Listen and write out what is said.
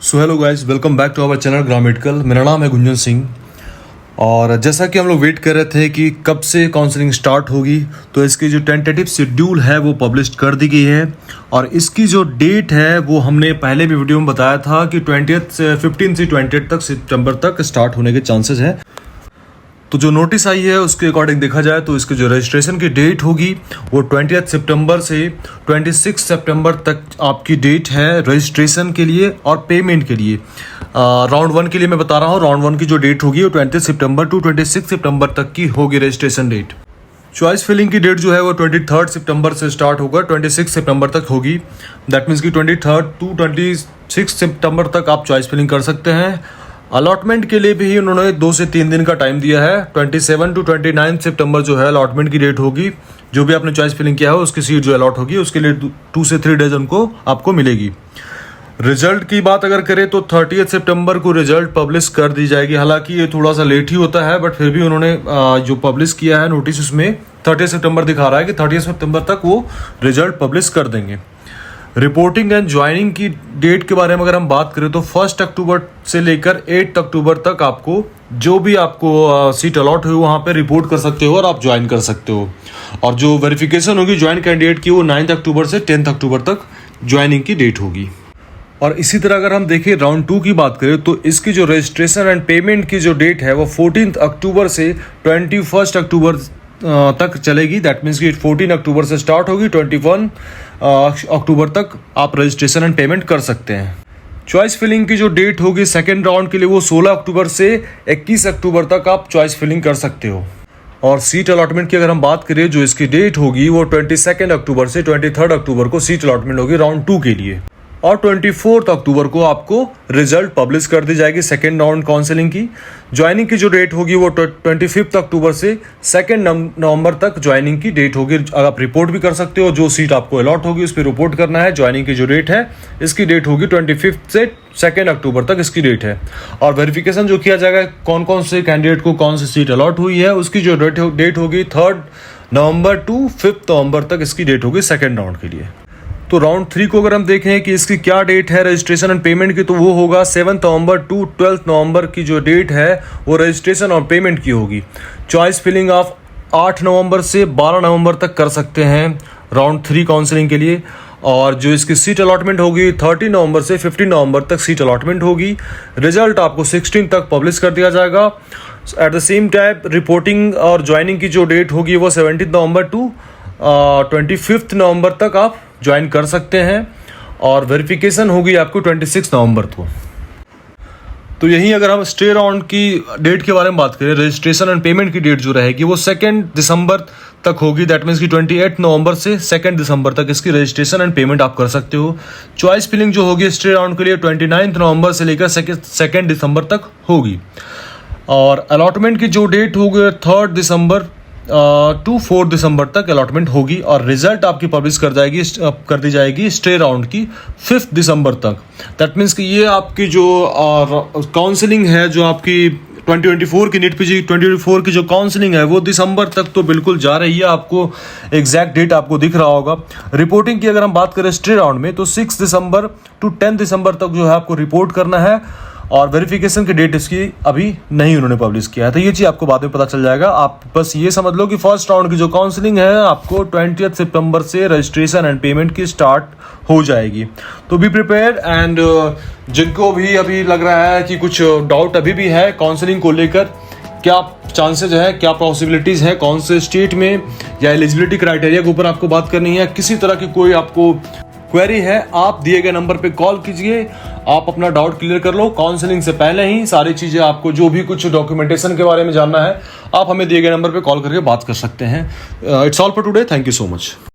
So hello guys, welcome back to our channel Gram Medical. मेरा नाम है गुंजन सिंह और जैसा कि हम लोग वेट कर रहे थे कि कब से काउंसलिंग स्टार्ट होगी, तो इसकी जो टेंटेटिव शेड्यूल है वो पब्लिश कर दी गई है। और इसकी जो डेट है वो हमने पहले भी वीडियो में बताया था कि 15 से 20 तक सितंबर तक स्टार्ट होने के चांसेस हैं। तो जो नोटिस आई है उसके अकॉर्डिंग देखा जाए तो इसकी जो रजिस्ट्रेशन की डेट होगी वो 20 सितंबर से 26 सितंबर तक आपकी डेट है रजिस्ट्रेशन के लिए और पेमेंट के लिए। राउंड 1 के लिए मैं बता रहा हूँ, राउंड 1 की जो डेट होगी वो 20 सितंबर टू 26 सितंबर तक की होगी रजिस्ट्रेशन डेट। चॉइस फिलिंग की डेट जो है वो 23 सितंबर से स्टार्ट होगा, 26 सितंबर तक होगी। दैट मीन्स कि 23 टू 26 सितंबर तक आप चॉइस फिलिंग कर सकते हैं। अलॉटमेंट के लिए भी उन्होंने 2 से 3 दिन का टाइम दिया है। 27 टू 29 सितंबर जो है अलॉटमेंट की डेट होगी। जो भी आपने चॉइस फिलिंग किया है उसकी सीट जो अलॉट होगी उसके लिए 2 से 3 डेज उनको आपको मिलेगी। रिजल्ट की बात अगर करें तो 30 सितंबर को रिजल्ट पब्लिश कर दी जाएगी। हालांकि ये थोड़ा सा लेट ही होता है, बट फिर भी उन्होंने जो पब्लिश किया है नोटिस उसमें 30 सितंबर दिखा रहा है कि 30 सितंबर तक वो रिजल्ट पब्लिश कर देंगे। रिपोर्टिंग एंड ज्वाइनिंग की डेट के बारे में अगर हम बात करें तो 1 अक्टूबर से लेकर 8 अक्टूबर तक आपको जो भी आपको सीट अलॉट हुई वहाँ पे रिपोर्ट कर सकते हो और आप ज्वाइन कर सकते हो। और जो वेरिफिकेशन होगी ज्वाइन कैंडिडेट की वो 9 अक्टूबर से 10 अक्टूबर तक ज्वाइनिंग की डेट होगी। और इसी तरह अगर हम देखें राउंड 2 की बात करें तो इसकी जो रजिस्ट्रेशन एंड पेमेंट की जो डेट है वो 14 अक्टूबर से 21 अक्टूबर तक चलेगी। दैट मीन्स कि 14 अक्टूबर से स्टार्ट होगी, 21 अक्टूबर तक आप रजिस्ट्रेशन एंड पेमेंट कर सकते हैं। चॉइस फिलिंग की जो डेट होगी सेकेंड राउंड के लिए वो 16 अक्टूबर से 21 अक्टूबर तक आप चॉइस फिलिंग कर सकते हो। और सीट अलॉटमेंट की अगर हम बात करें जो इसकी डेट होगी वो 22 अक्टूबर से 23 अक्टूबर को सीट अलॉटमेंट होगी राउंड 2 के लिए। और 24 अक्टूबर को आपको रिजल्ट पब्लिश कर दी जाएगी सेकेंड राउंड काउंसलिंग की। ज्वाइनिंग की जो डेट होगी वो 25 अक्टूबर से 2 नवंबर तक ज्वाइनिंग की डेट होगी। आप रिपोर्ट भी कर सकते हो, जो सीट आपको अलॉट होगी उस पर रिपोर्ट करना है। ज्वाइनिंग की जो डेट है इसकी डेट होगी 25 से 2 अक्टूबर तक इसकी डेट है। और वेरिफिकेशन जो किया जाएगा कौन कौन से कैंडिडेट को कौन सी सीट अलॉट हुई है उसकी जो डेट होगी 3 नवंबर टू 5 नवंबर तक इसकी डेट होगी सेकेंड राउंड के लिए। तो राउंड 3 को अगर हम देखें कि इसकी क्या डेट है रजिस्ट्रेशन एंड पेमेंट की, तो वो होगा 7 नवंबर टू 12 नवंबर की जो डेट है वो रजिस्ट्रेशन और पेमेंट की होगी। चॉइस फिलिंग आप 8 नवंबर से 12 नवंबर तक कर सकते हैं राउंड 3 काउंसलिंग के लिए। और जो इसकी सीट अलॉटमेंट होगी 30 नवंबर से 15 नवंबर तक सीट अलॉटमेंट होगी। रिजल्ट आपको 16 तक पब्लिश कर दिया जाएगा। At the same time reporting और ज्वाइनिंग की जो डेट होगी वो 17 नवंबर टू 25 नवंबर तक आप ज्वाइन कर सकते हैं। और वेरिफिकेशन होगी आपको 26 नवंबर को। तो यही अगर हम स्टे राउंड की डेट के बारे में बात करें, रजिस्ट्रेशन एंड पेमेंट की डेट जो रहेगी वो 2 दिसंबर तक होगी। दैट मीन्स कि 28 नवंबर से 2 दिसंबर तक इसकी रजिस्ट्रेशन एंड पेमेंट आप कर सकते हो। चॉइस फिलिंग जो होगी स्टे राउंड के लिए 29 नवंबर से लेकर 2 दिसंबर तक होगी। और अलॉटमेंट की जो डेट होगी 3 दिसंबर टू 4 दिसंबर तक अलॉटमेंट होगी। और रिजल्ट आपकी पब्लिश कर दी जाएगी स्टे राउंड की 5 दिसंबर तक। दैट मीन्स कि ये आपकी जो काउंसलिंग है जो आपकी 2024 की नीट पीजी 2024 की जो काउंसलिंग है वो दिसंबर तक तो बिल्कुल जा रही है। आपको एग्जैक्ट डेट आपको दिख रहा होगा। रिपोर्टिंग की अगर हम बात करें स्टे राउंड में तो 6 दिसंबर टू 10 दिसंबर तक जो है आपको रिपोर्ट करना है। और वेरिफिकेशन की डेट इसकी अभी नहीं उन्होंने पब्लिश किया है, तो ये चीज़ आपको बाद में पता चल जाएगा। आप बस ये समझ लो कि फर्स्ट राउंड की जो काउंसलिंग है आपको 20 सितंबर से रजिस्ट्रेशन एंड पेमेंट की स्टार्ट हो जाएगी। तो बी प्रिपेयर्ड। एंड जिनको भी अभी लग रहा है कि कुछ डाउट अभी भी है काउंसलिंग को लेकर, क्या चांसेज है, क्या पॉसिबिलिटीज़ है, कौन से स्टेट में या एलिजिबिलिटी क्राइटेरिया के ऊपर आपको बात करनी है, किसी तरह की कोई आपको क्वेरी है, आप दिए गए नंबर पे कॉल कीजिए। आप अपना डाउट क्लियर कर लो। काउंसलिंग से पहले ही सारी चीज़ें आपको जो भी कुछ डॉक्यूमेंटेशन के बारे में जानना है आप हमें दिए गए नंबर पे कॉल करके बात कर सकते हैं। It's all for today. Thank you so much.